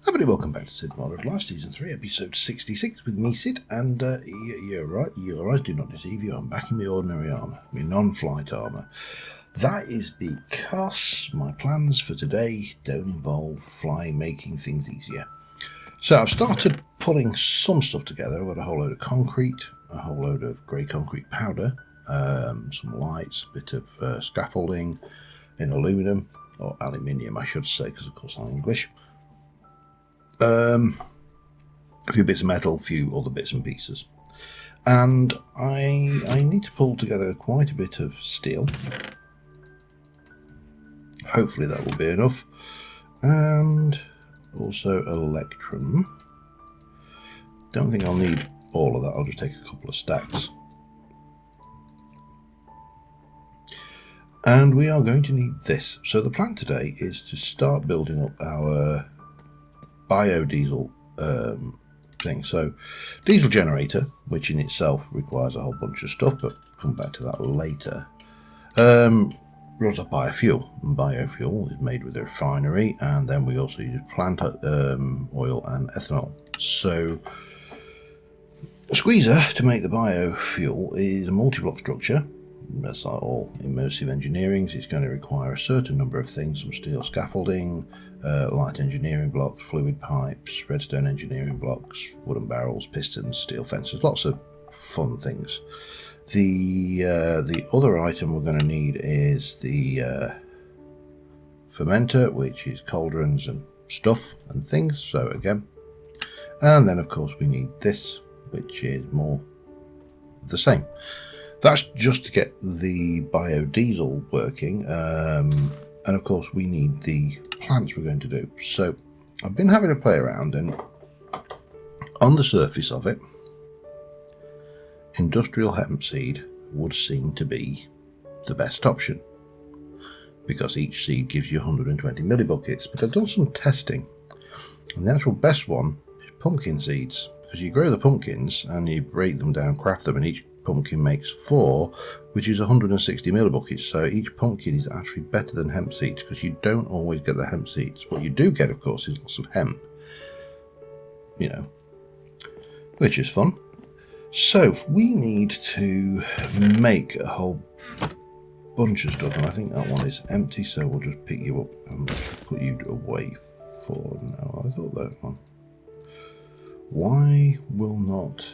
Everybody, welcome back to Cids Modded Life, Season 3, Episode 66 with me, Cid, and you're right, your eyes do not deceive you, I'm back in my ordinary armour, my non-flight armour. That is because my plans for today don't involve flying, making things easier. So I've started pulling some stuff together. I've got a whole load of concrete, a whole load of grey concrete powder, some lights, a bit of scaffolding in aluminium, or aluminium I should say, because of course I'm English. A few bits of metal, a few other bits and pieces, and I need to pull together quite a bit of steel. Hopefully that will be enough, and also electrum. Don't think I'll need all of that, I'll just take a couple of stacks. And we are going to need this. So the plan today is to start building up our biodiesel thing. So diesel generator, which in itself requires a whole bunch of stuff, but come back to that later, runs off biofuel, and biofuel is made with a refinery, and then we also use plant oil and ethanol. So Squeeezzze, to make the biofuel, is a multi-block structure. That's like all immersive engineering. It's going to require a certain number of things: some steel scaffolding, light engineering blocks, fluid pipes, redstone engineering blocks, wooden barrels, pistons, steel fences, lots of fun things. The other item we're going to need is the fermenter, which is cauldrons and stuff and things, so again. And then of course we need this, which is more the same. That's just to get the biodiesel working, and of course we need the plants we're going to do. So I've been having a play around, and on the surface of it, industrial hemp seed would seem to be the best option, because each seed gives you 120 millibuckets. But I've done some testing, and the actual best one is pumpkin seeds, because you grow the pumpkins and you break them down, craft them, and each pumpkin makes 4, which is 160 millibuckets. So each pumpkin is actually better than hemp seeds, because you don't always get the hemp seeds. What you do get, of course, is lots of hemp, you know, which is fun. So we need to make a whole bunch of stuff, and I think that one is empty, so we'll just pick you up and put you away for now. I thought that one. Why will not?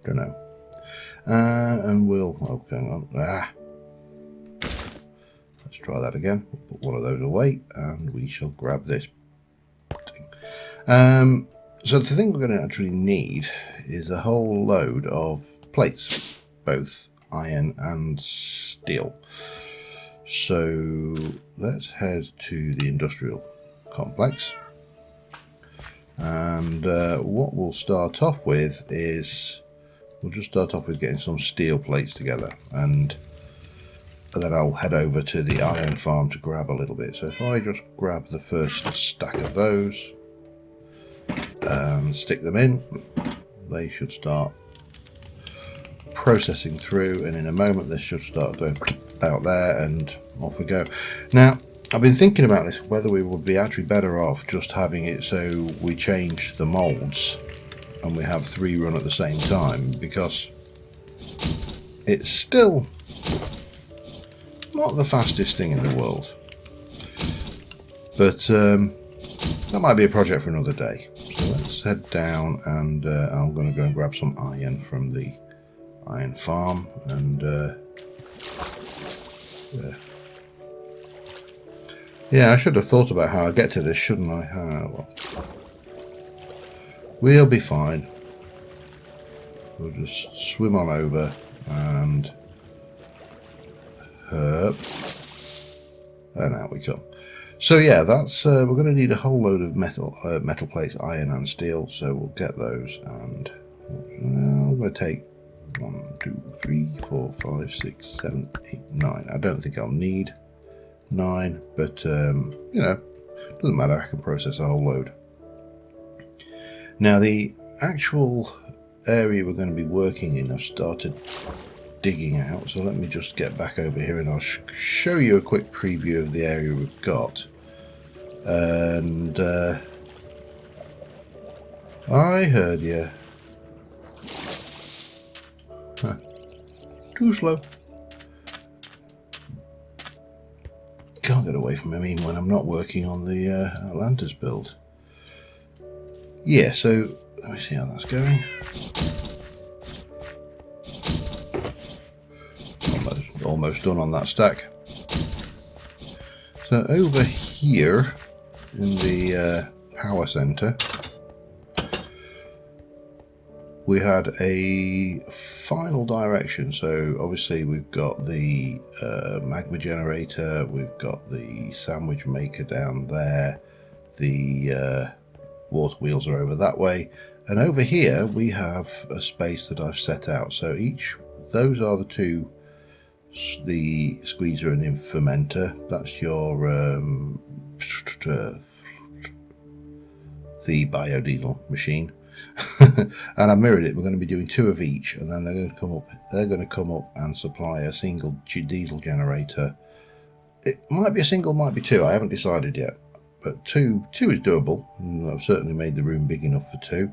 Don't know. And we'll, oh, hang on. Let's try that again. We'll put one of those away, and we shall grab this thing. So the thing we're going to actually need is a whole load of plates, both iron and steel. So let's head to the industrial complex. And what we'll start off with is, we'll just start off with getting some steel plates together, and then I'll head over to the iron farm to grab a little bit. So if I just grab the first stack of those and stick them in, they should start processing through, and in a moment this should start going out there, and off we go. Now, I've been thinking about this, whether we would be actually better off just having it so we change the molds and we have 3 run at the same time, because it's still not the fastest thing in the world. But that might be a project for another day. So let's head down, and I'm going to go and grab some iron from the iron farm, and yeah, I should have thought about how I get to this, shouldn't I? Well, we'll be fine. We'll just swim on over and herp, and out we come. So yeah, that's we're going to need a whole load of metal plates, iron and steel. So we'll get those, and I'm going to take 1, 2, 3, 4, 5, 6, 7, 8, 9. I don't think I'll need 9, but you know, doesn't matter, I can process a whole load. Now the actual area we're going to be working in, I've started digging out, so let me just get back over here and I'll show you a quick preview of the area we've got. And I heard you. Huh. Too slow. Can't get away from him even when I'm not working on the Atlantis build. Yeah, so let me see how that's going. Almost done on that stack. So over here in the power center, we had a final direction. So obviously we've got the magma generator, we've got the sandwich maker down there, the water wheels are over that way, and over here we have a space that I've set out. So those are the two, the Squeeezzze and fermenter. That's your the biodiesel machine. And I mirrored it. We're going to be doing 2 of each, and then they're going to come up and supply a single diesel generator. It might be a single, might be 2. I haven't decided yet, but two is doable, and I've certainly made the room big enough for 2.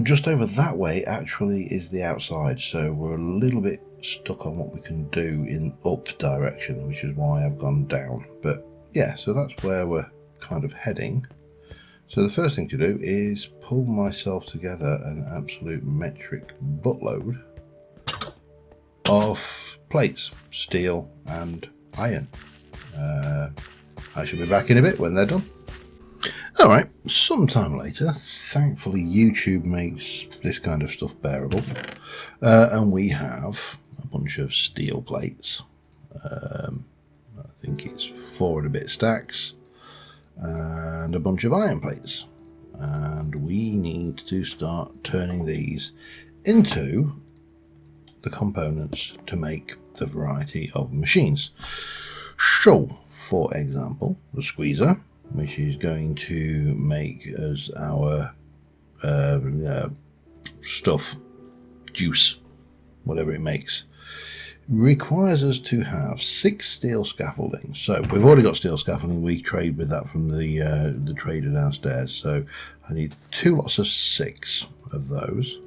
Just over that way actually is the outside, so we're a little bit stuck on what we can do in up direction, which is why I've gone down. But yeah, so that's where we're kind of heading. So the first thing to do is pull myself together an absolute metric buttload of plates, steel and iron. I shall be back in a bit when they're done. Alright, sometime later, thankfully YouTube makes this kind of stuff bearable, and we have a bunch of steel plates. I think it's 4 and a bit stacks, and a bunch of iron plates, and we need to start turning these into the components to make the variety of machines. So, for example, the Squeeezzze, which is going to make us our stuff, juice, whatever it makes, requires us to have 6 steel scaffolding. So we've already got steel scaffolding. We trade with that from the trader downstairs. So I need 2 lots of 6 of those.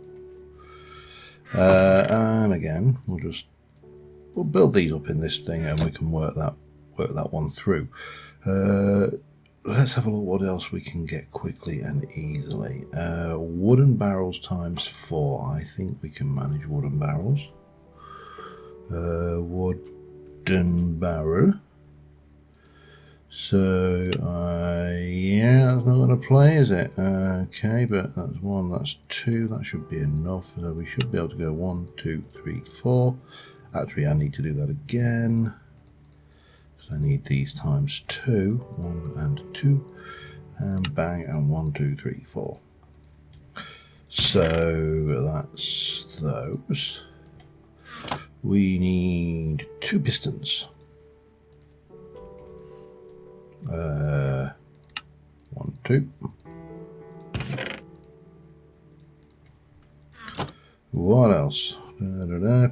And again, we'll build these up in this thing, and we can work that one through. Let's have a look what else we can get quickly and easily. Wooden barrels times 4. I think we can manage wooden barrels. Wooden barrel. So yeah, that's not going to play, is it? Okay, but that's 1, that's 2, that should be enough. So we should be able to go 1, 2, 3, 4. Actually, I need to do that again. So I need these times 2, 1 and 2, and bang, and 1, 2, 3, 4. So that's those. We need 2 pistons. 1, 2. What else?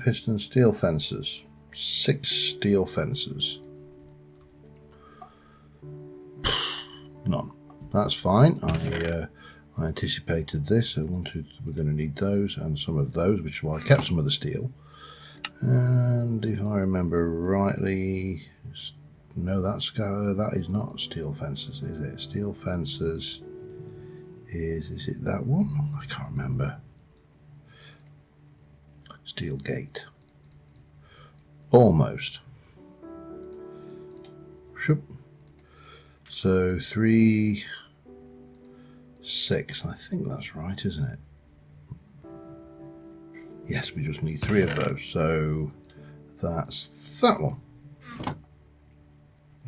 Piston, steel fences. 6 steel fences. None. That's fine. I anticipated this. So we're going to need those and some of those, which is why I kept some of the steel. And if I remember rightly, no, that is not steel fences, is it? Steel fences is it that one? I can't remember. Steel gate. Almost. So 3, 6. I think that's right, isn't it? Yes, we just need 3 of those. So that's that one.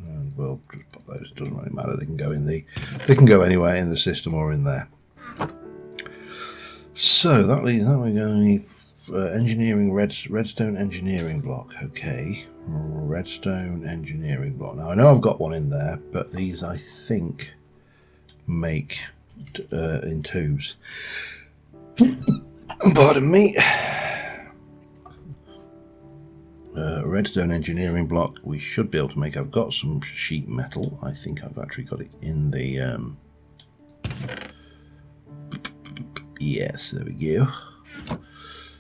And we'll just put those. Doesn't really matter. They can go anywhere in the system or in there. So that leaves that we're going to need engineering redstone engineering block. Okay, redstone engineering block. Now I know I've got one in there, but these I think make in 2s. Pardon me. Redstone engineering block we should be able to make. I've got some sheet metal. I think I've actually got it in the yes, there we go.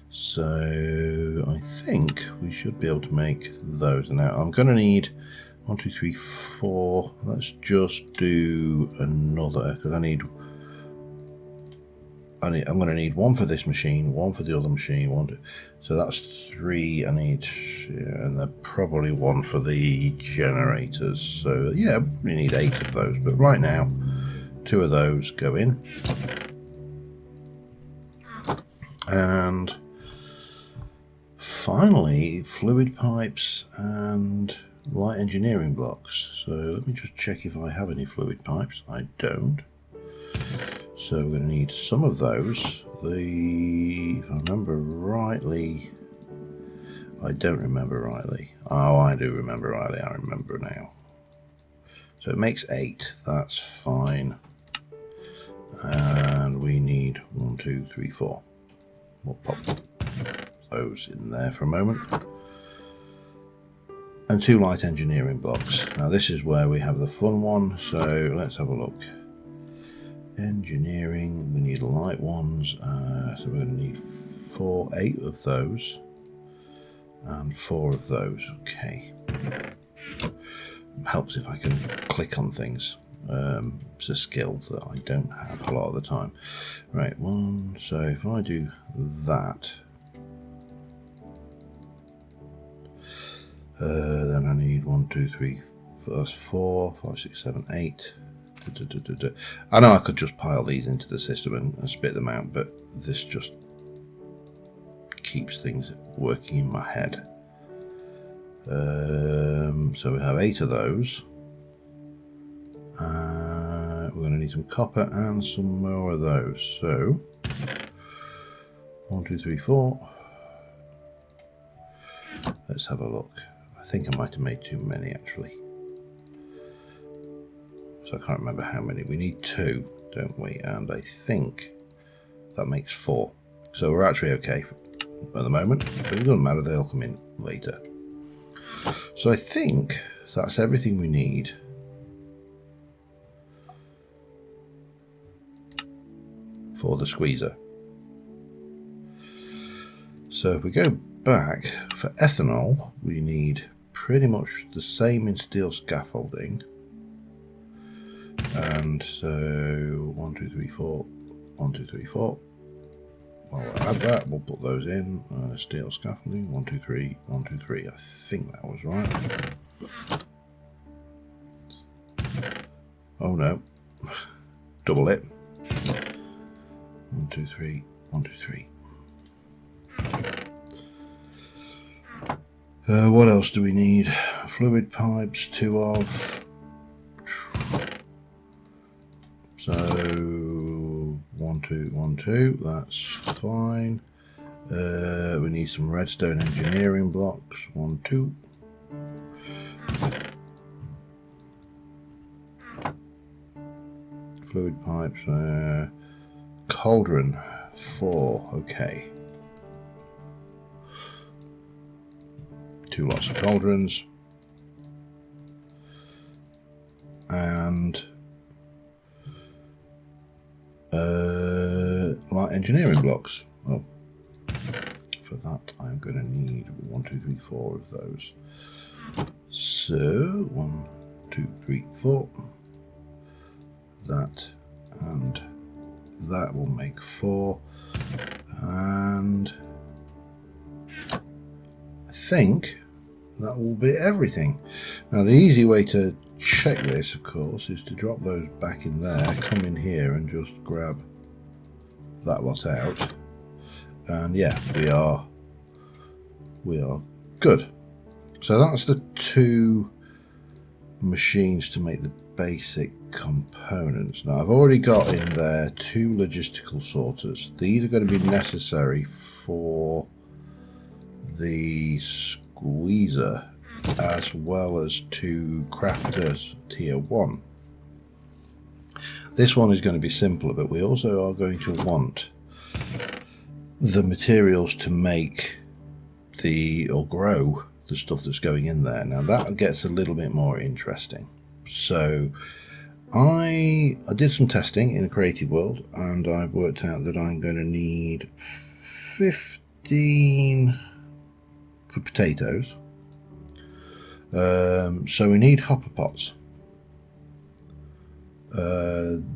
So I think we should be able to make those. Now I'm going to need 1, 2, 3, 4. Let's just do another, because I'm going to need one for this machine, one for the other machine, so that's 3 I need, and then probably one for the generators. So yeah, we need 8 of those, but right now 2 of those go in, and finally fluid pipes and light engineering blocks. So let me just check if I have any fluid pipes. I don't. So we're going to need some of those. If I remember rightly, I don't remember rightly. Oh, I do remember rightly. I remember now. So it makes 8. That's fine. And we need 1, 2, 3, 4. We'll pop those in there for a moment. And 2 light engineering blocks. Now this is where we have the fun one. So let's have a look. Engineering, we need light ones, so we're going to need 8 of those and 4 of those. Okay, helps if I can click on things. It's a skill that I don't have a lot of the time. Right, 1. So if I do that, then I need 1, 2, 3, that's 4, 5, 6, 7, 8. I know I could just pile these into the system and spit them out, but this just keeps things working in my head. So we have 8 of those. We're going to need some copper and some more of those. So 1, 2, 3, 4. Let's have a look. I think I might have made too many actually. I can't remember how many. We need 2, don't we? And I think that makes 4. So we're actually okay at the moment, but it doesn't matter, they'll come in later. So I think that's everything we need for the Squeeezzze. So if we go back, for ethanol, we need pretty much the same in steel scaffolding. And so 1, 2, 3, 4, 1, 2, 3, 4. While we'll add that, we'll put those in. Steel scaffolding, 1, 2, 3, 1, 2, 3. I think that was right. Oh no, double it. 1, 2, 3, 1, 2, 3. What else do we need? Fluid pipes, 2 of. So 1, 2, 1, 2, that's fine. We need some redstone engineering blocks, 1, 2. Fluid pipes, cauldron, 4, okay. 2 lots of cauldrons. And light engineering blocks. Oh, for that I'm going to need 1, 2, 3, 4 of those. So 1, 2, 3, 4. That and that will make 4. And I think that will be everything. Now the easy way to check this, of course, is to drop those back in there, come in here and just grab that lot out, and yeah, we are good. So that's the 2 machines to make the basic components. Now I've already got in there 2 logistical sorters. These are going to be necessary for the Squeeezzze, as well as 2 crafters tier 1. This one is going to be simpler, but we also are going to want the materials to make or grow the stuff that's going in there. Now that gets a little bit more interesting. So I did some testing in a creative world, and I've worked out that I'm going to need 15 for potatoes. So we need hopper pots.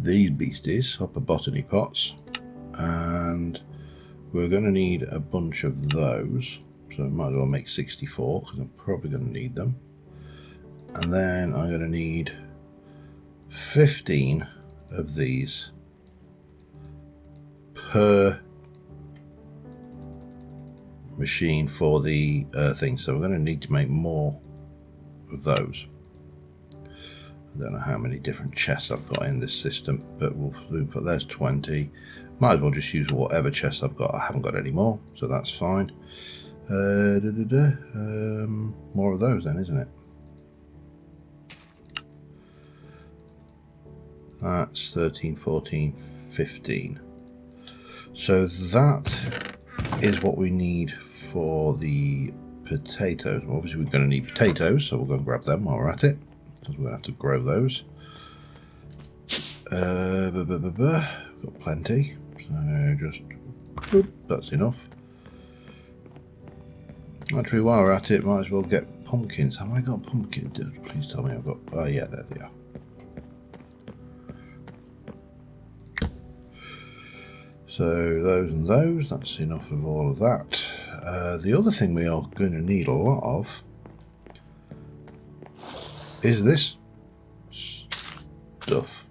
These beasties, hopper botany pots, and we're going to need a bunch of those. So I might as well make 64 because I'm probably going to need them. And then I'm going to need 15 of these per machine for the thing. So we're going to need to make more of those. I don't know how many different chests I've got in this system, but we'll put there's 20. Might as well just use whatever chest I've got. I haven't got any more, so that's fine. More of those then, isn't it? That's 13, 14, 15. So that is what we need for the potatoes. Well, obviously we're going to need potatoes, so we'll go and grab them while we're at it, because we'll have to grow those. We've got plenty, so just that's enough. Actually, while we're at it, might as well get pumpkins. Have I got pumpkins? Please tell me I've got. Oh yeah, there they are. So those and those, that's enough of all of that. The other thing we are going to need a lot of is this stuff.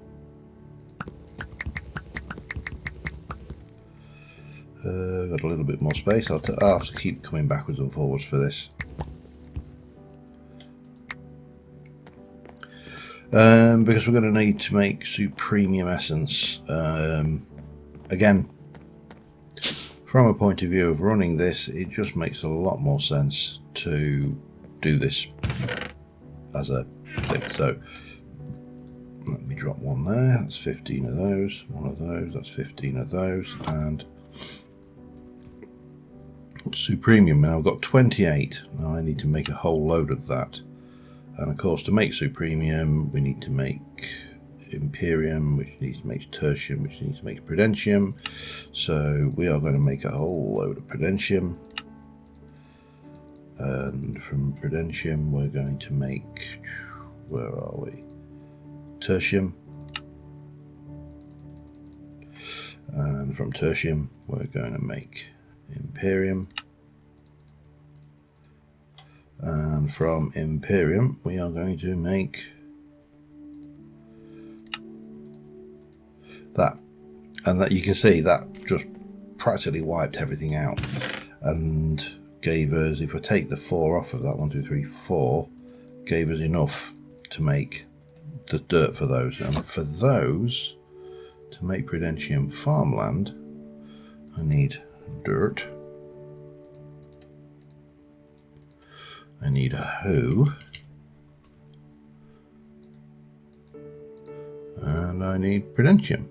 Got a little bit more space. I'll have to keep coming backwards and forwards for this. Because we're going to need to make Supremium Essence. Again, from a point of view of running this, it just makes a lot more sense to do this as a thing. So let me drop one there. That's 15 of those. One of those. That's 15 of those. And Supremium. Now I've got 28. Now I need to make a whole load of that. And of course, to make Supremium, we need to make Imperium, which needs to make Tertium, which needs to make Prudentium. So we are going to make a whole load of Prudentium. And from Prudentium, we're going to make, where are we? Tertium. And from Tertium, we're going to make Imperium. And from Imperium, we are going to make that. And that you can see that just practically wiped everything out and gave us, if I take the 4 off of that, 1, 2, 3, 4, gave us enough to make the dirt for those. And for those, to make Prudentium farmland, I need dirt. I need a hoe, and I need Prudentium.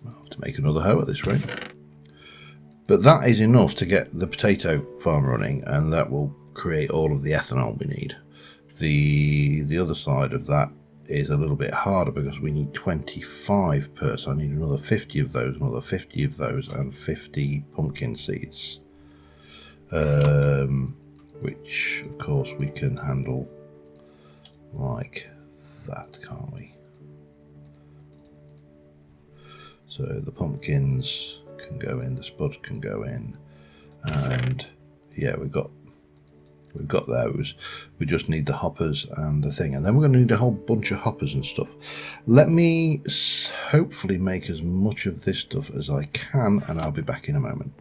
I'll have to make another hoe at this rate. But that is enough to get the potato farm running, and that will create all of the ethanol we need. The other side of that is a little bit harder because we need 25 per, so I need another 50 of those, another 50 of those, and 50 pumpkin seeds. Which of course we can handle like that, can't we? So the pumpkins can go in, the spuds can go in, and yeah, we've got those. We just need the hoppers and the thing, and then we're going to need a whole bunch of hoppers and stuff. Let me hopefully make as much of this stuff as I can, and I'll be back in a moment.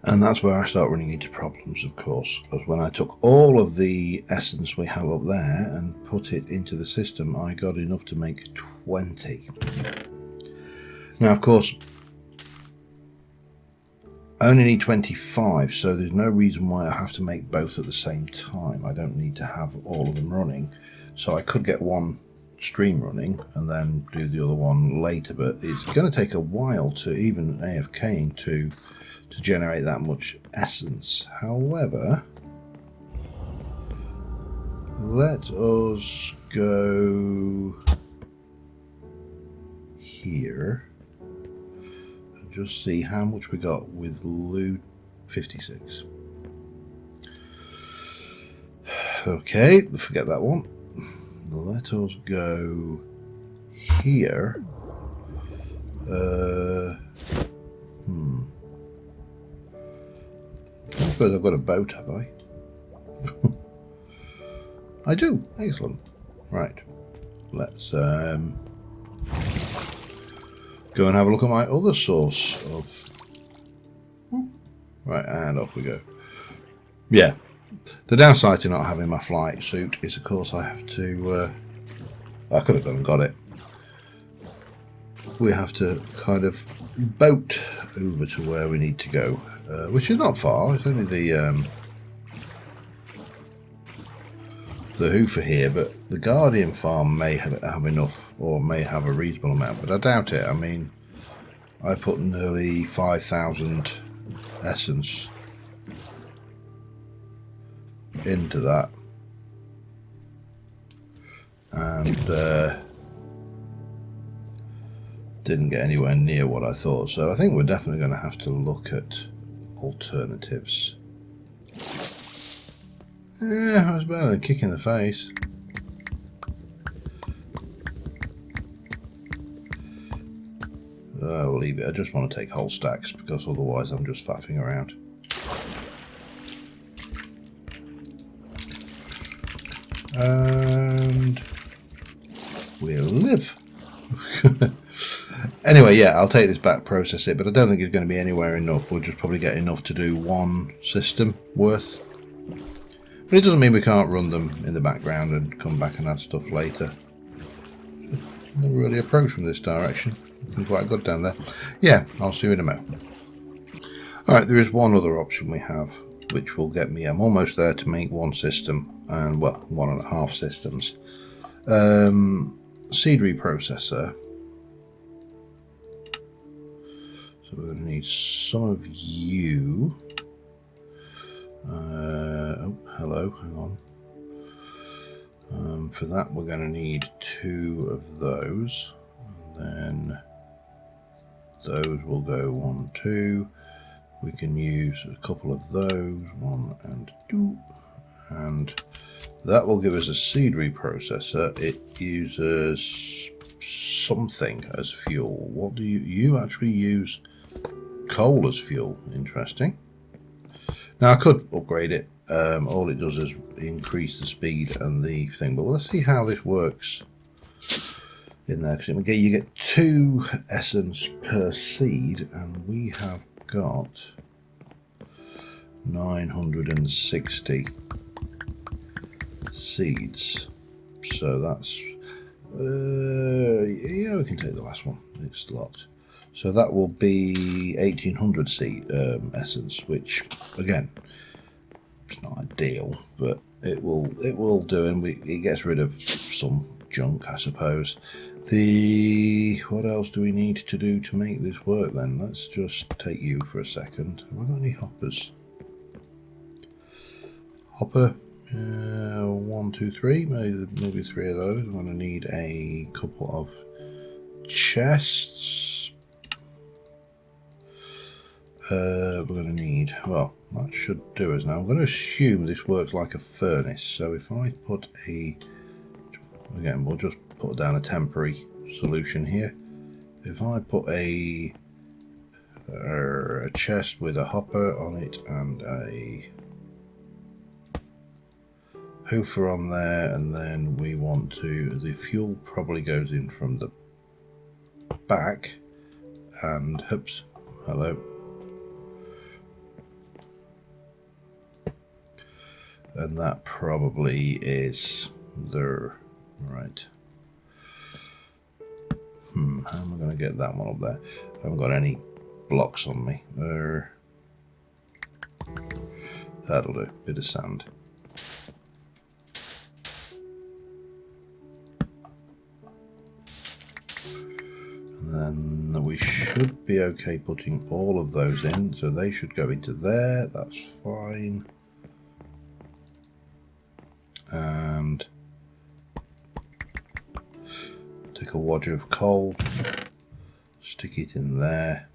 And that's where I start running into problems, of course, because when I took all of the essence we have up there and put it into the system, I got enough to make 20. Now, of course, I only need 25, so there's no reason why I have to make both at the same time. I don't need to have all of them running, so I could get one stream running and then do the other one later, but it's going to take a while to even AFKing to generate that much essence. However, let us go here and just see how much we got with loot. 56. Okay, forget that one. Let us go here. I suppose I've got a boat, have I? I do. Excellent. Right. Let's go and have a look at my other source of... Right, and off we go. Yeah. The downside to not having my flight suit is, of course, I have to... I could have gone and got it. We have to kind of boat over to where we need to go, which is not far. It's only the Hoofer here, but the Guardian farm may have enough, or may have a reasonable amount, but I doubt it. I mean, I put nearly 5,000 essence into that, and didn't get anywhere near what I thought. So I think we're definitely going to have to look at alternatives. Yeah, that was better than kick in the face. I'll leave it. I just want to take whole stacks because otherwise I'm just faffing around. And we'll live. Anyway, yeah, I'll take this back, process it, but I don't think it's going to be anywhere enough. We'll just probably get enough to do one system worth. But it doesn't mean we can't run them in the background and come back and add stuff later. Never really approach from this direction. Looking quite good down there. Yeah, I'll see you in a moment. Alright, there is one other option we have, which will get me... I'm almost there to make one system, and, well, 1.5 systems. Seed reprocessor. So we're going to need some of you. Oh, hello, hang on. For that we're going to need 2 of those, and then those will go 1, 2. We can use a couple of those, 1 and 2, and that will give us a seed reprocessor. It uses something as fuel. What do you actually use? Coal as fuel. Interesting. Now I could upgrade it. All it does is increase the speed and the thing, but let's see how this works in there. Because you get 2 essence per seed, and we have got 960 seeds. So that's yeah, we can take the last one. It's locked. So that will be 1800 seed essence, which again, it's not ideal, but it will do, and it gets rid of some junk, I suppose. What else do we need to do to make this work then? Let's just take you for a second. Have I got any hoppers? Hopper, 1, 2, 3, maybe 3 of those. I'm going to need a couple of chests. We're going to need, well, that should do us now. I'm going to assume this works like a furnace. So if I put again, we'll just put down a temporary solution here. If I put a chest with a hopper on it and a hoofer on there, and then we want to, the fuel probably goes in from the back, and oops, hello. And that probably is the right. How am I going to get that one up there? I haven't got any blocks on me. That'll do. Bit of sand. And then we should be okay putting all of those in, so they should go into there. That's fine. And take a wadge of coal, stick it in there,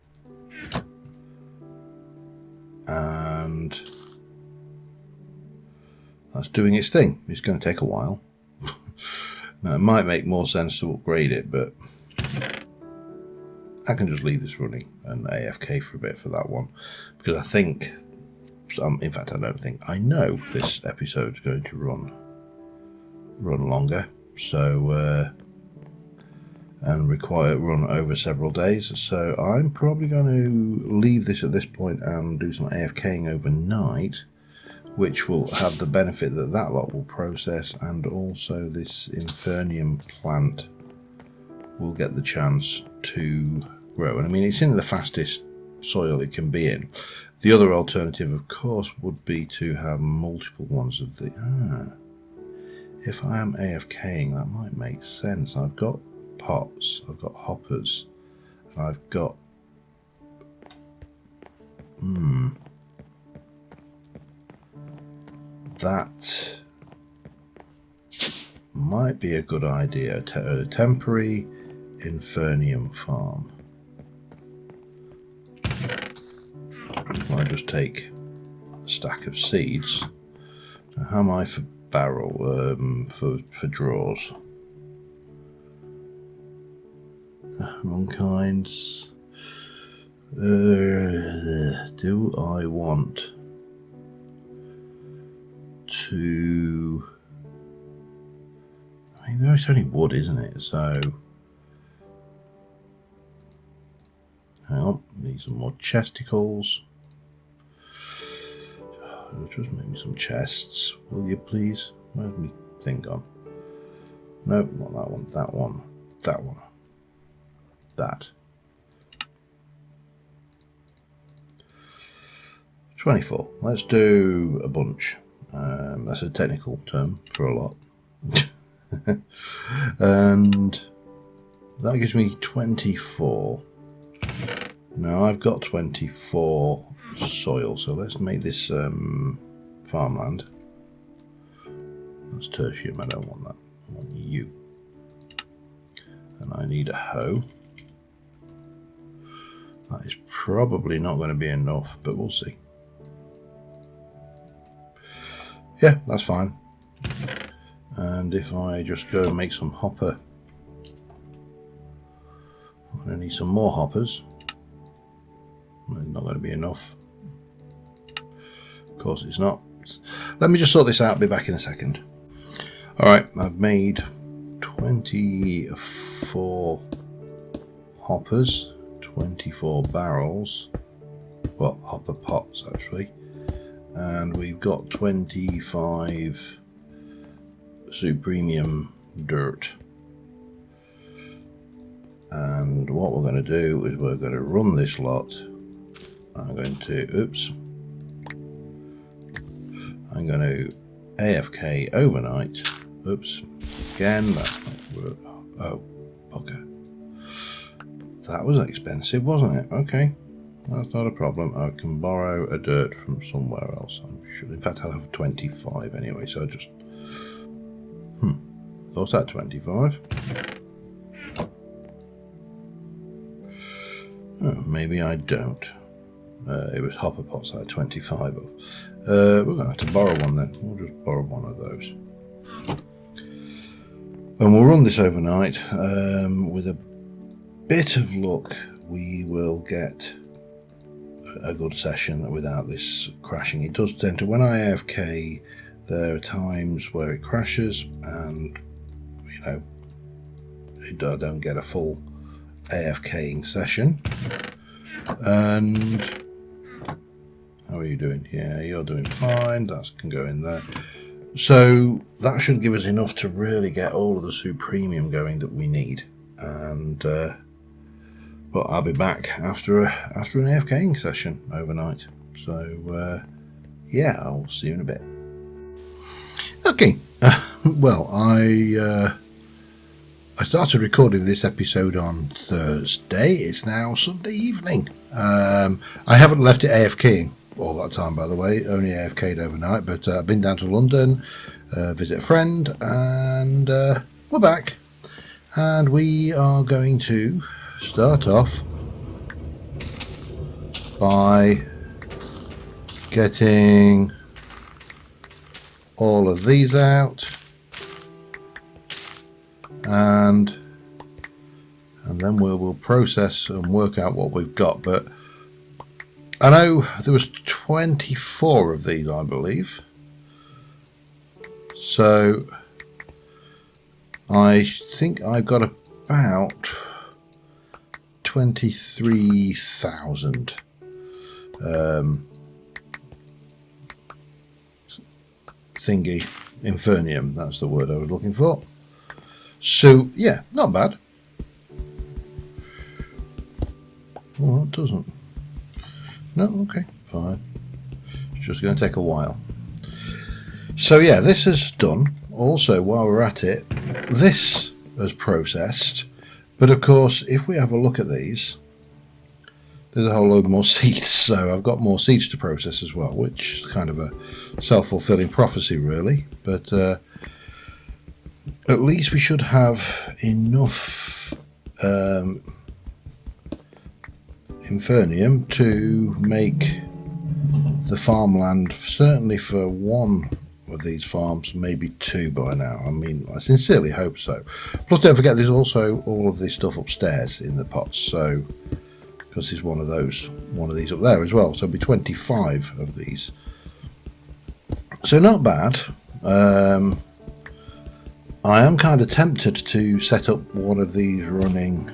and that's doing its thing. It's going to take a while. Now, it might make more sense to upgrade it, but I can just leave this running and AFK for a bit for that one, because I think, in fact I don't think, I know this episode's going to run longer, so and run over several days, so I'm probably going to leave this at this point and do some AFKing overnight, which will have the benefit that that lot will process, and also this Infernium plant will get the chance to grow. And I mean, it's in the fastest soil it can be in. The other alternative, of course, would be to have multiple ones of the... if I am AFKing, that might make sense. I've got pots, I've got hoppers, and I've got... that might be a good idea. A temporary Infernium farm. I just take a stack of seeds. So how am I for barrel? For drawers? Wrong kinds. Do I want to... I mean, there's only wood, isn't it? So hang on, need some more chesticles. Just make me some chests, will you please? Where's my thing gone? No, not that one. That one. That one. That. 24. Let's do a bunch. That's a technical term for a lot. And that gives me 24. Now I've got 24 soil, so let's make this farmland. That's tertium, I don't want that. I want you. And I need a hoe. That is probably not going to be enough, but we'll see. Yeah, that's fine. And if I just go and make some hopper, I'm going to need some more hoppers. It's not going to be enough. Of course it's not. Let me just sort this out, I'll be back in a second. Alright, I've made 24 hoppers, 24 barrels, well, hopper pots actually, and we've got 25 supremium dirt. And what we're going to do is we're going to run this lot. I'm going to AFK overnight. Oops, again, that's not work. Oh, bugger. That was expensive, wasn't it? Okay, that's not a problem. I can borrow a dirt from somewhere else. I'm sure. In fact, I'll have 25 anyway, so I just... Thought that 25. Oh, maybe I don't. It was hopper pots I had 25 of. We're going to have to borrow one then. We'll just borrow one of those. And we'll run this overnight. With a bit of luck, we will get a good session without this crashing. It does tend to, when I AFK, there are times where it crashes and, you know, I don't get a full AFKing session. And how are you doing? Yeah, you're doing fine. That can go in there. So that should give us enough to really get all of the supremium going that we need. And well, I'll be back after an AFKing session overnight. So yeah, I'll see you in a bit. Okay. Well, I I started recording this episode on Thursday. It's now Sunday evening. I haven't left it AFKing all that time, by the way. Only AFK'd overnight, but I've been down to London, visit a friend, and we're back. And we are going to start off by getting all of these out. And then we'll process and work out what we've got. But I know there was 24 of these, I believe. So I think I've got about 23,000 thingy, Infernium, that's the word I was looking for. So, yeah, not bad. Well, it doesn't. No, okay, fine. It's just going to take a while. So, yeah, this is done. Also, while we're at it, this has processed. But, of course, if we have a look at these, there's a whole load more seeds. So, I've got more seeds to process as well, which is kind of a self-fulfilling prophecy, really. But, at least we should have enough Infernium to make the farmland, certainly for one of these farms, maybe two by now. I mean, I sincerely hope so. Plus, don't forget, there's also all of this stuff upstairs in the pots. So, because there's one of these up there as well. So, it'll be 25 of these. So, not bad. I am kind of tempted to set up one of these running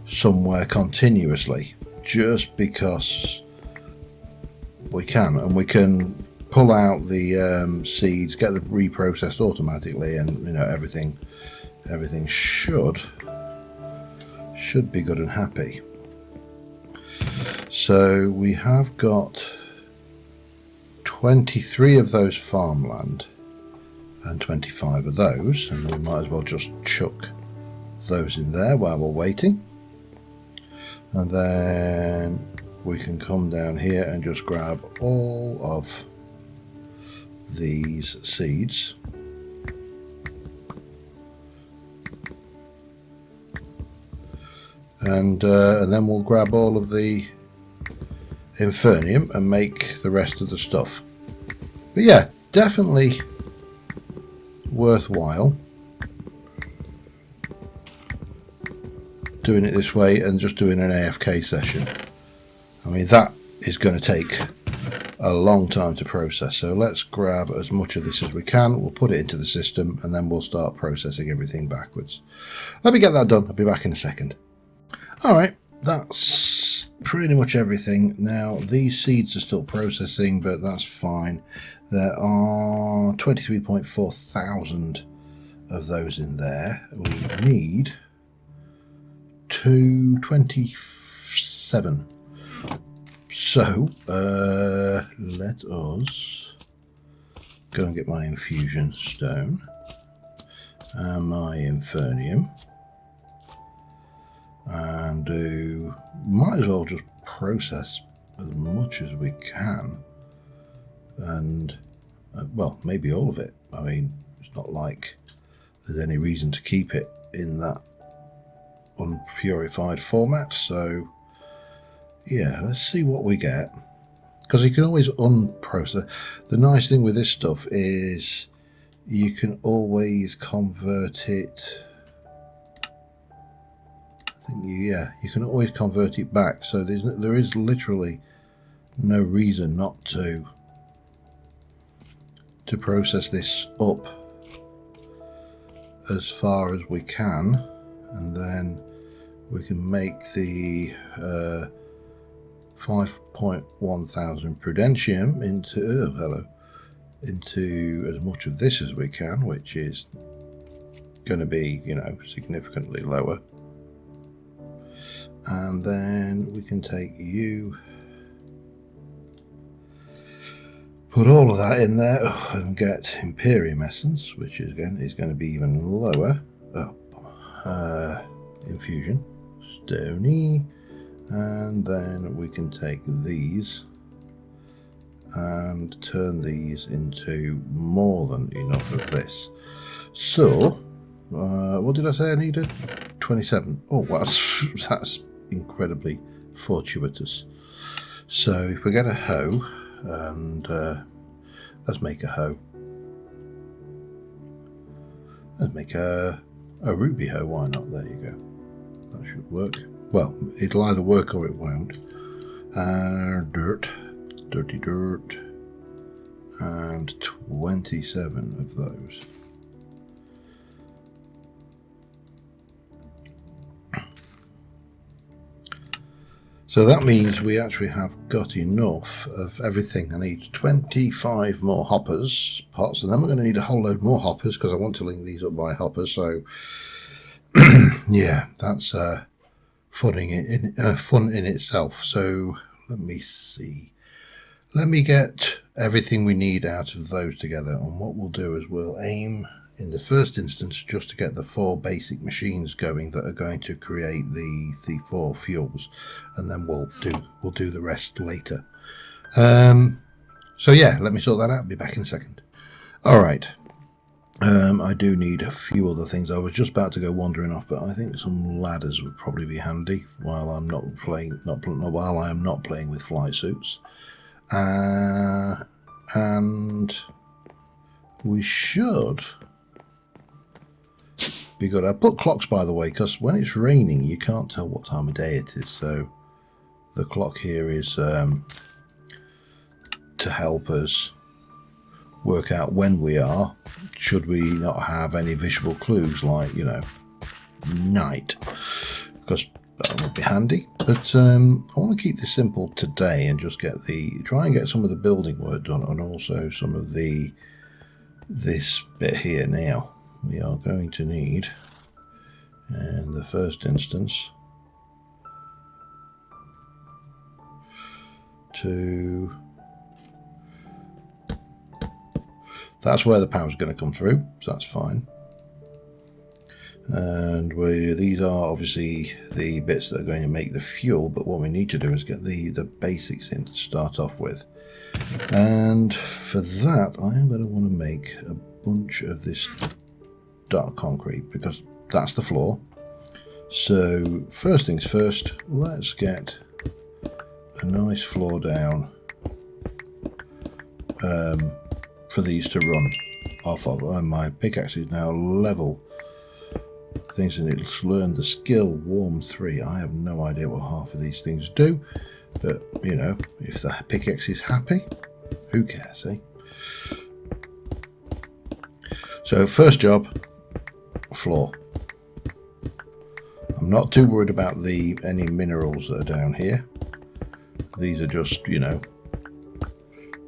somewhere continuously, just because we can, and we can pull out the seeds, get them reprocessed automatically, and you know everything should be good and happy. So we have got 23 of those farmland and 25 of those, and we might as well just chuck those in there while we're waiting. And then we can come down here and just grab all of these seeds. And then we'll grab all of the Infernium and make the rest of the stuff. But yeah, definitely worthwhile doing it this way and just doing an AFK session. I mean, that is going to take a long time to process, so let's grab as much of this as we can. We'll put it into the system and then we'll start processing everything backwards. Let me get that done. I'll be back in a second. Alright, that's pretty much everything. Now, these seeds are still processing, but that's fine. There are 23.4 thousand of those in there. We need 227. So, let us go and get my infusion stone and my Infernium. And might as well just process as much as we can, and well, maybe all of it. I mean, it's not like there's any reason to keep it in that unpurified format. So yeah, let's see what we get, because you can always unprocess. The nice thing with this stuff is you can always convert it. Yeah, you can always convert it back, so there is literally no reason not to process this up as far as we can, and then we can make the 5.1 thousand prudentium into as much of this as we can, which is going to be, you know, significantly lower. And then we can take you, put all of that in there, and get Imperium Essence, which is, again, is going to be even lower. Oh, infusion, stony, and then we can take these and turn these into more than enough of this. So, what did I say I needed? 27. Oh, that's incredibly fortuitous. So if we get a hoe, and let's make a hoe. Let's make a ruby hoe, why not? There you go. That should work. Well, it'll either work or it won't. Dirt. Dirty dirt, and 27 of those. So that means we actually have got enough of everything. I need 25 more hoppers, pots, and then we're going to need a whole load more hoppers because I want to link these up by hoppers. So yeah, that's fun in itself. So let me see. Let me get everything we need out of those together, and what we'll do is we'll aim in the first instance just to get the 4 basic machines going that are going to create the 4 fuels, and then we'll do the rest later. So yeah, let me sort that out. I'll be back in a second. All right. I do need a few other things. I was just about to go wandering off, but I think some ladders would probably be handy while I'm not playing. While I am not playing with flight suits. And we should be good. I put clocks, by the way, because when it's raining you can't tell what time of day it is, so the clock here is to help us work out when we are, should we not have any visual clues like, you know, night, because that would be handy. But I want to keep this simple today and just try and get some of the building work done, and also some of this bit here. Now we are going to need, in the first instance, that's where the power is going to come through, so that's fine. And these are obviously the bits that are going to make the fuel, but what we need to do is get the basics in to start off with. And for that I am going to want to make a bunch of this dark concrete, because that's the floor. So first things first, let's get a nice floor down for these to run off of. My pickaxe is now level things, and it's learned the skill warm 3. I have no idea what half of these things do, but you know, if the pickaxe is happy, who cares, eh? So first job, floor. I'm not too worried about any minerals that are down here. These are just, you know,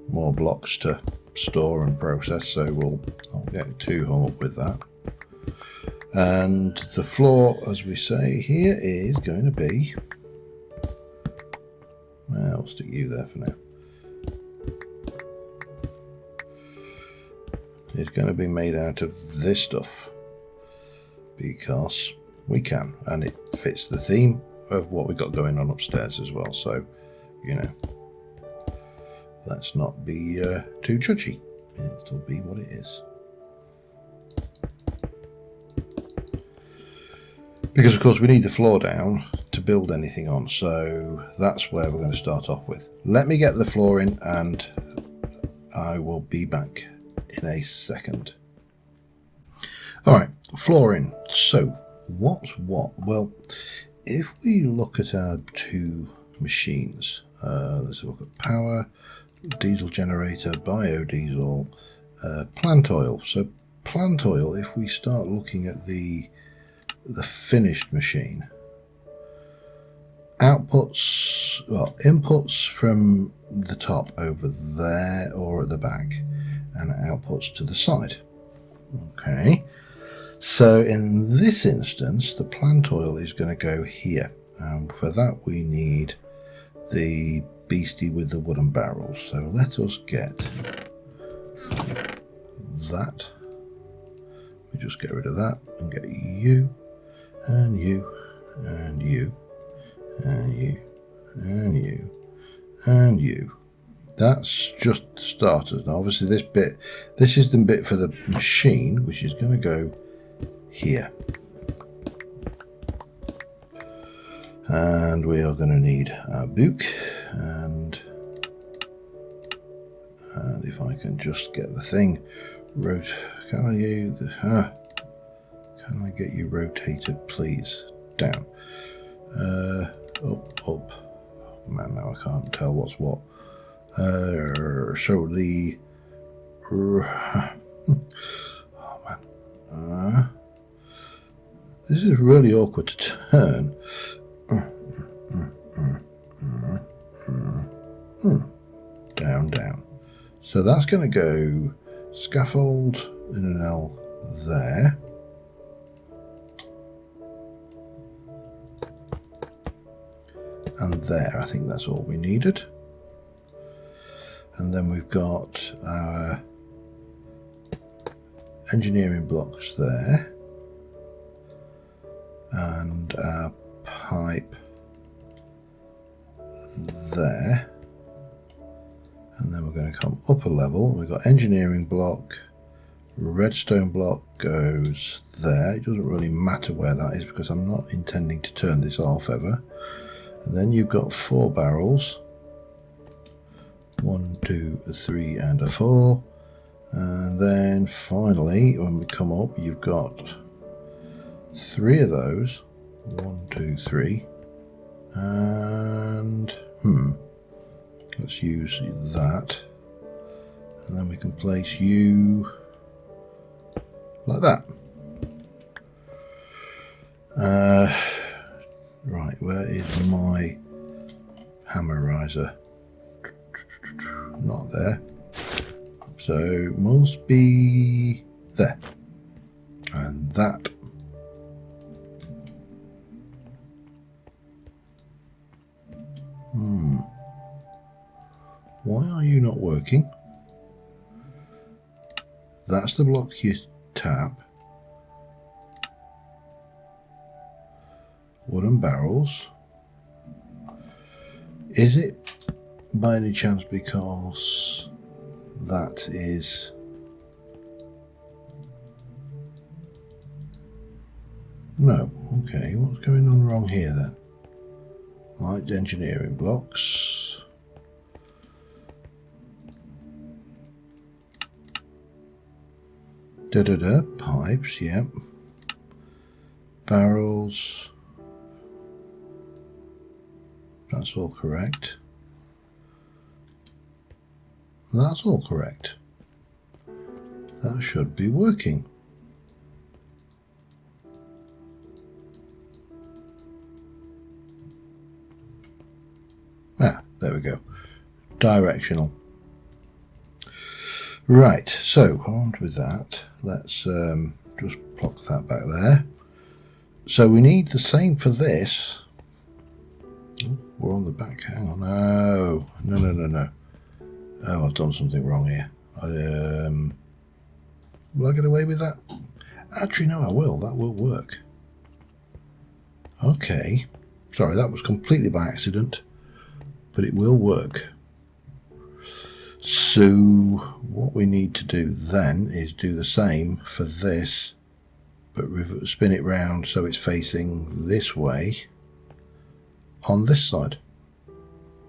more blocks to store and process, so I won't get too hung up with that. And the floor, as we say here, is going to be, I'll stick you there for now. It's going to be made out of this stuff because we can, and it fits the theme of what we got going on upstairs as well. So, you know, let's not be too judgy. It'll be what it is. Because of course we need the floor down to build anything on, so that's where we're going to start off with. Let me get the floor in and I will be back in a second. Alright, floor in. So what's what? Well, if we look at our 2 machines, let's look at power, diesel generator, biodiesel, plant oil. So plant oil, if we start looking at the finished machine, outputs, well, inputs from the top over there or at the back, and outputs to the side. Okay, so in this instance the plant oil is going to go here, and for that we need the beastie with the wooden barrels. So let us get that. We just get rid of that and get you, and you, and you, and you, and you, and you. That's just starters. Now obviously this is the bit for the machine, which is going to go here. And we are going to need our book, and if I can just get the thing can I get you rotated, please? Down, up. Oh, man, now I can't tell what's what. So the oh man, this is really awkward to turn. Down. So that's going to go scaffold in an L there. And there, I think that's all we needed. And then we've got our engineering blocks there. And our pipe there. And then we're going to come up a level. We've got engineering block, redstone block goes there. It doesn't really matter where that is because I'm not intending to turn this off ever. And then you've got 4 barrels. 1, 2, 3, and a 4. And then finally, when we come up, you've got 3 of those. 1, 2, 3. And let's use that. And then we can place you like that. Right, where is my hammer riser? Not there. So must be there. And that. Why are you not working? That's the block you tap. Wooden barrels. Is it by any chance because that is no? Okay, what's going on wrong here then? Light engineering blocks. Pipes, yep. Barrels. That's all correct. That's all correct. That should be working. Ah, there we go. Directional. Right, so armed with that, let's just plop that back there. So we need the same for this. Oh, we're on the back. Hang on. No. Oh, I've done something wrong here. Will I get away with that? Actually, no, I will. That will work. Okay. Sorry, that was completely by accident, but it will work. So what we need to do then is do the same for this, but spin it round so it's facing this way on this side.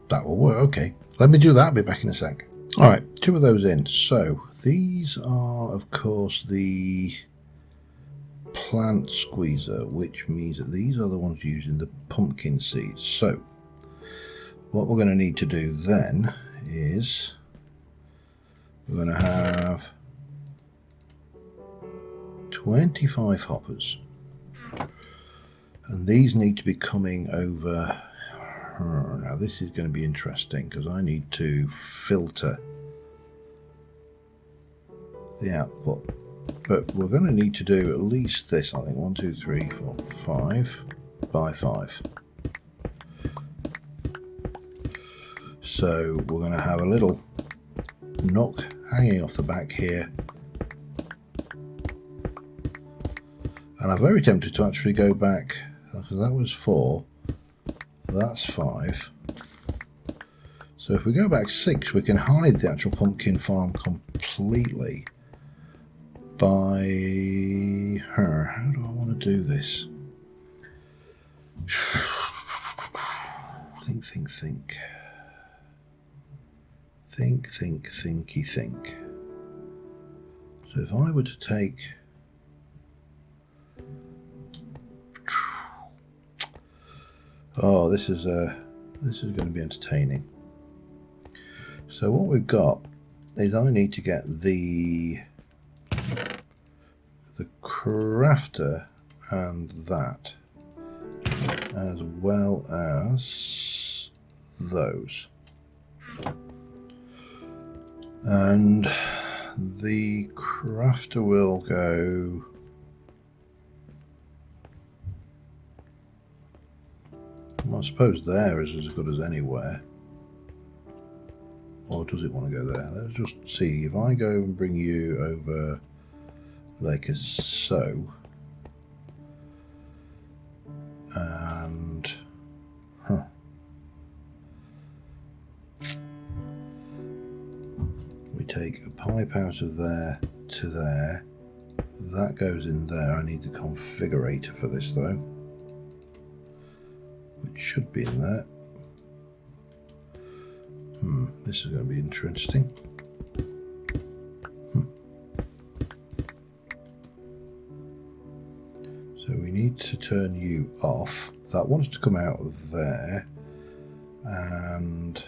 That will work. Okay, let me do that. I'll be back in a sec. All right, 2 of those in. So these are, of course, the plant squeezer, which means that these are the ones using the pumpkin seeds. So what we're going to need to do then is we're going to have 25 hoppers, and these need to be coming over. Now this is going to be interesting because I need to filter the output, but we're going to need to do at least this. I think 1, 2, 3, 4, 5 by 5. So we're going to have a little nook hanging off the back here, and And I'm very tempted to actually go back, because that was 4, that's 5. So if we go back 6, we can hide the actual pumpkin farm completely by her. How do I want to do this? Think. Think. So if I were to take... Oh, this is going to be entertaining. So what we've got is I need to get the crafter and that, as well as those. And the crafter will go... Well, I suppose there is as good as anywhere. Or does it want to go there? Let's just see. If I go and bring you over like a so, and we take a pipe out of there to there. That goes in there. I need the configurator for this though, which should be in there. This is going to be interesting. So we need to turn you off. That wants to come out of there, and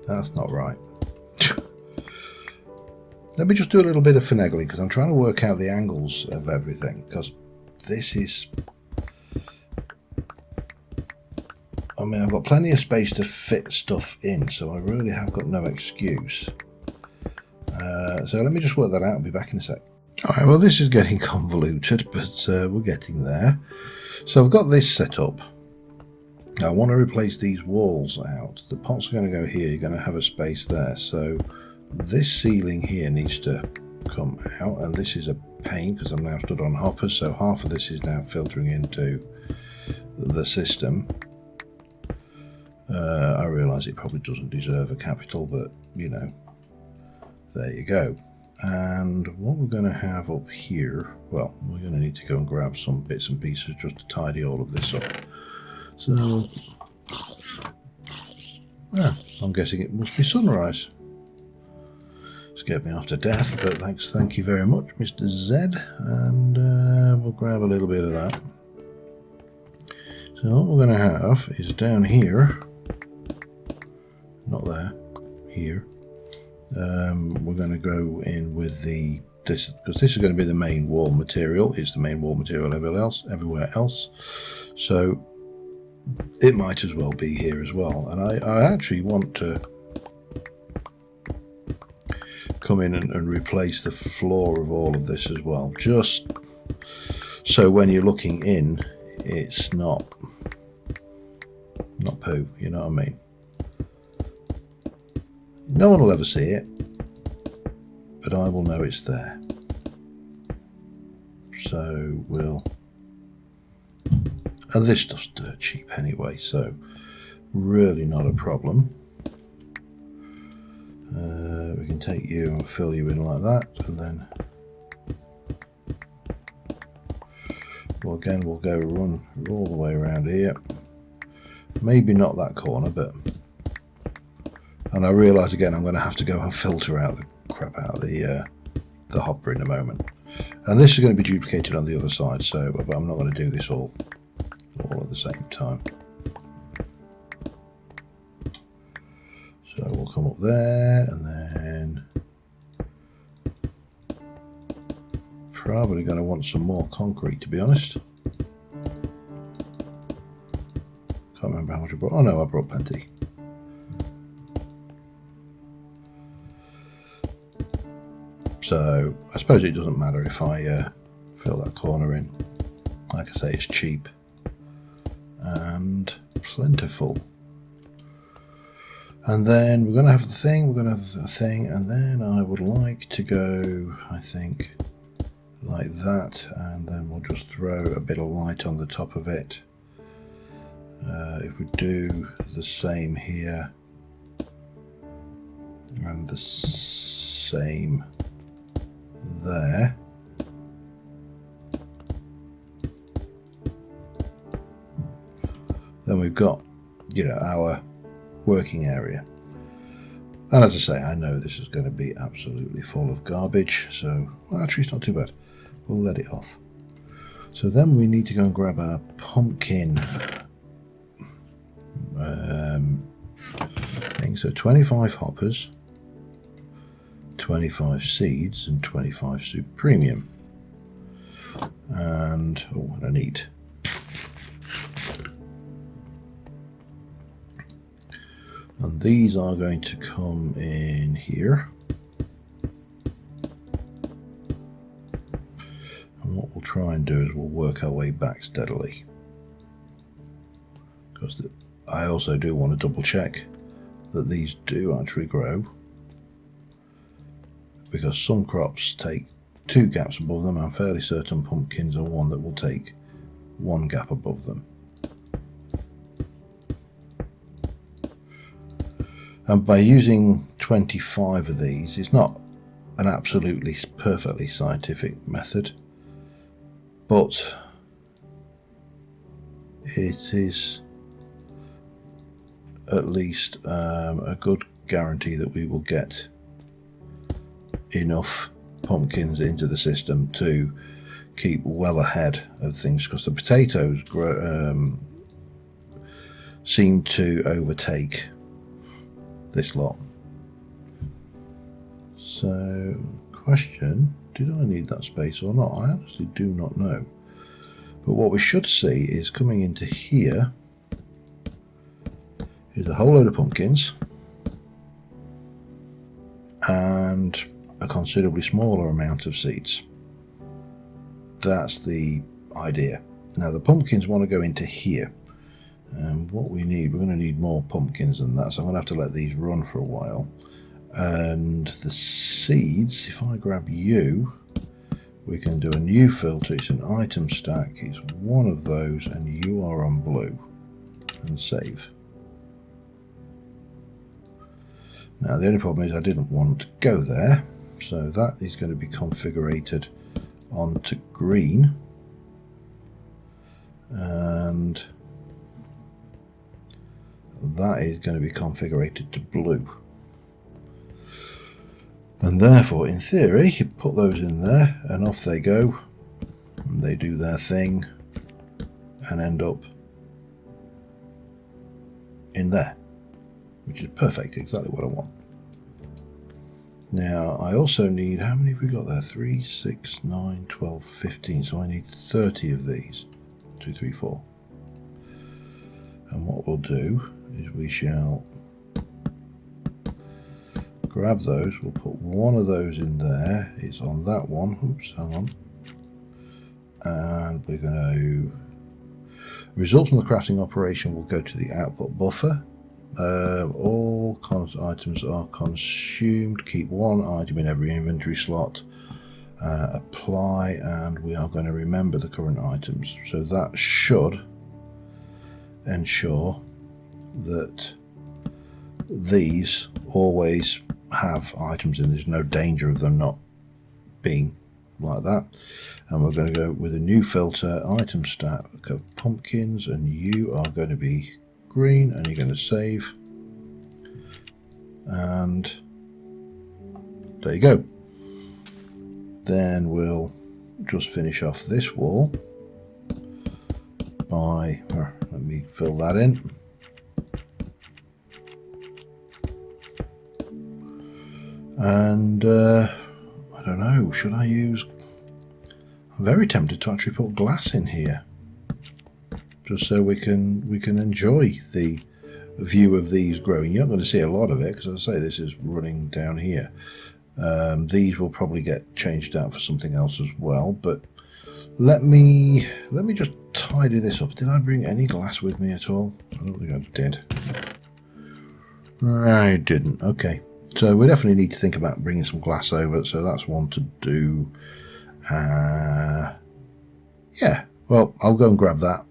that's not right. Let me just do a little bit of finagling, because I'm trying to work out the angles of everything, because this is... I mean, I've got plenty of space to fit stuff in, so I really have got no excuse. So let me just work that out. I'll be back in a sec. Alright, well this is getting convoluted, but we're getting there. So I've got this set up. I want to replace these walls out. The pots are going to go here, you're going to have a space there, so... This ceiling here needs to come out, and this is a pain because I'm now stood on hoppers, so half of this is now filtering into the system. I realise it probably doesn't deserve a capital, but you know, there you go. And what we're going to have up here, well, we're going to need to go and grab some bits and pieces just to tidy all of this up. So, yeah, I'm guessing it must be sunrise. Scared me after death, but thank you very much, Mr. Z, and we'll grab a little bit of that. So what we're going to have is down here, not there, here. We're going to go in with this, because this is going to be the main wall material. It's the main wall material everywhere else. So it might as well be here as well. And I actually want to come in and replace the floor of all of this as well, just so when you're looking in, it's not poo, you know what I mean? No one will ever see it, but I will know it's there. So we'll, and this stuff's dirt cheap anyway, so really not a problem. We can take you and fill you in like that, and then well, again we'll go run all the way around here. Maybe not that corner, but, and I realise again I'm going to have to go and filter out the crap out of the hopper in a moment, and this is going to be duplicated on the other side, so but I'm not going to do this all at the same time. So we'll come up there, and then probably going to want some more concrete, to be honest. Can't remember how much I brought. Oh no, I brought plenty. So I suppose it doesn't matter if I fill that corner in. Like I say, it's cheap and plentiful. And then we're going to have the thing, and then I would like to go, I think, like that, and then we'll just throw a bit of light on the top of it. If we do the same here, and the same there, then we've got, you know, our working area. And as I say, I know this is going to be absolutely full of garbage, so well, actually it's not too bad. We'll let it off. So then we need to go and grab our pumpkin thing. So 25 hoppers, 25 seeds, and 25 super premium. And oh, and I need. And these are going to come in here. And what we'll try and do is we'll work our way back steadily. Because I also do want to double check that these do actually grow. Because some crops take 2 gaps above them. I'm fairly certain pumpkins are one that will take 1 gap above them. And by using 25 of these, it's not an absolutely perfectly scientific method, but it is at least a good guarantee that we will get enough pumpkins into the system to keep well ahead of things, because the potatoes seem to overtake this lot. So, question, did I need that space or not? I honestly do not know. But what we should see is coming into here is a whole load of pumpkins and a considerably smaller amount of seeds. That's the idea. Now the pumpkins want to go into here. And what we need, we're going to need more pumpkins than that, so I'm going to have to let these run for a while. And the seeds, if I grab you, we can do a new filter. It's an item stack, it's one of those, and you are on blue. And save. Now the only problem is I didn't want to go there, so that is going to be configured onto green. And that is going to be configured to blue. And therefore, in theory, you put those in there and off they go. And they do their thing and end up in there, which is perfect, exactly what I want. Now, I also need, how many have we got there? 3, 6, 9, 12, 15. So I need 30 of these. 1, 2, 3, 4. And what we'll do is we shall grab those, we'll put one of those in there, it's on that one, oops, hang on, and we're going to, results from the crafting operation will go to the output buffer. All items are consumed, keep one item in every inventory slot, apply, and we are going to remember the current items, so that should ensure that these always have items in. There's no danger of them not being like that. And we're going to go with a new filter, item stack of pumpkins, and you are going to be green, and you're going to save, and there you go. Then we'll just finish off this wall by, let me fill that in. And I don't know, should I use, I'm very tempted to actually put glass in here, just so we can enjoy the view of these growing. You're not going to see a lot of it, because as I say, this is running down here. These will probably get changed out for something else as well, but let me just tidy this up. Did I bring any glass with me at all? I don't think I did. I didn't. Okay. So we definitely need to think about bringing some glass over. So that's one to do. Yeah. Well, I'll go and grab that.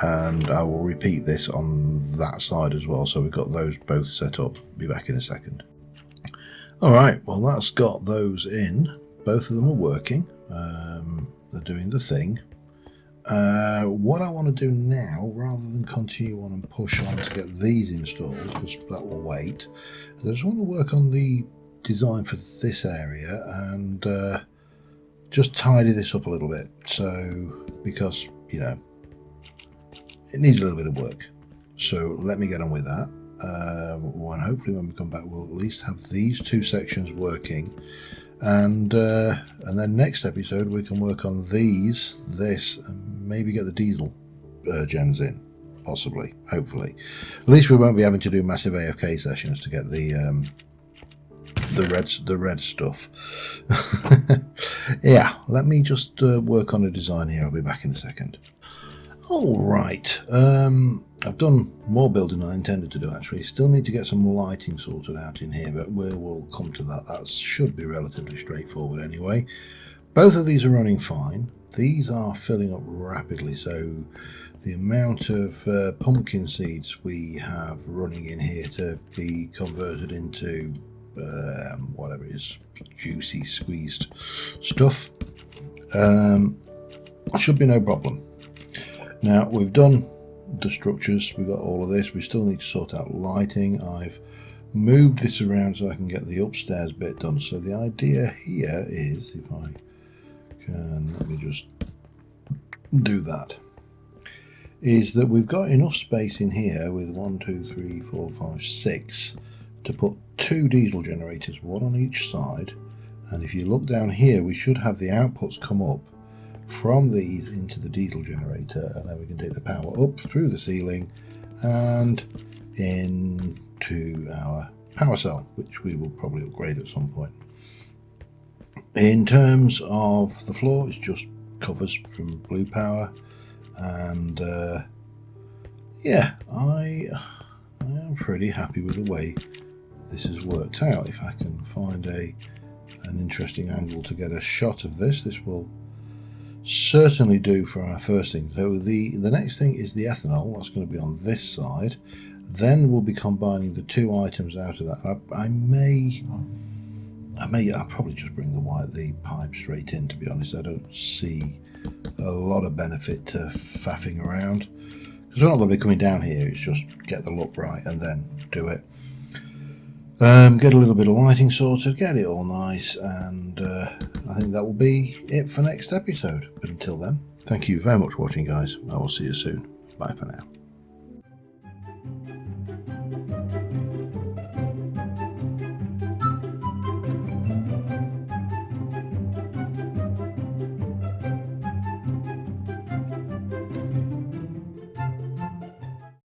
And I will repeat this on that side as well. So we've got those both set up. Be back in a second. All right. Well, that's got those in. Both of them are working. They're doing the thing. What I want to do now, rather than continue on and push on to get these installed, because that will wait, I just want to work on the design for this area and just tidy this up a little bit. So, because, you know, it needs a little bit of work. So let me get on with that. Hopefully when we come back, we'll at least have these two sections working. And then next episode we can work on this, and maybe get the diesel gens in, possibly, hopefully. At least we won't be having to do massive AFK sessions to get the red stuff. Yeah, let me just work on a design here. I'll be back in a second. All right. I've done more building than I intended to do, actually. Still need to get some lighting sorted out in here, but we'll come to that. That should be relatively straightforward anyway. Both of these are running fine. These are filling up rapidly, so the amount of pumpkin seeds we have running in here to be converted into whatever it is, juicy squeezed stuff, should be no problem. Now, we've done the structures, we've got all of this. We still need to sort out lighting. I've moved this around so I can get the upstairs bit done. So the idea here is, if I can, let me just do that, is that we've got enough space in here with 1, 2, 3, 4, 5, 6 to put 2 diesel generators, one on each side. And if you look down here, we should have the outputs come up from these into the diesel generator, and then we can take the power up through the ceiling and into our power cell, which we will probably upgrade at some point. In terms of the floor, it's just covers from Blue Power, and yeah, I am pretty happy with the way this has worked out. If I can find an interesting angle to get a shot of this, this will certainly do for our first thing. So the next thing is the ethanol. That's going to be on this side. Then we'll be combining the 2 items out of that. I'll probably just bring the pipe straight in, to be honest. I don't see a lot of benefit to faffing around, because we're not going to be coming down here. It's just get the look right and then do it. Get a little bit of lighting sorted, get it all nice, and I think that will be it for next episode. But until then, thank you very much for watching, guys. I will see you soon. Bye for now.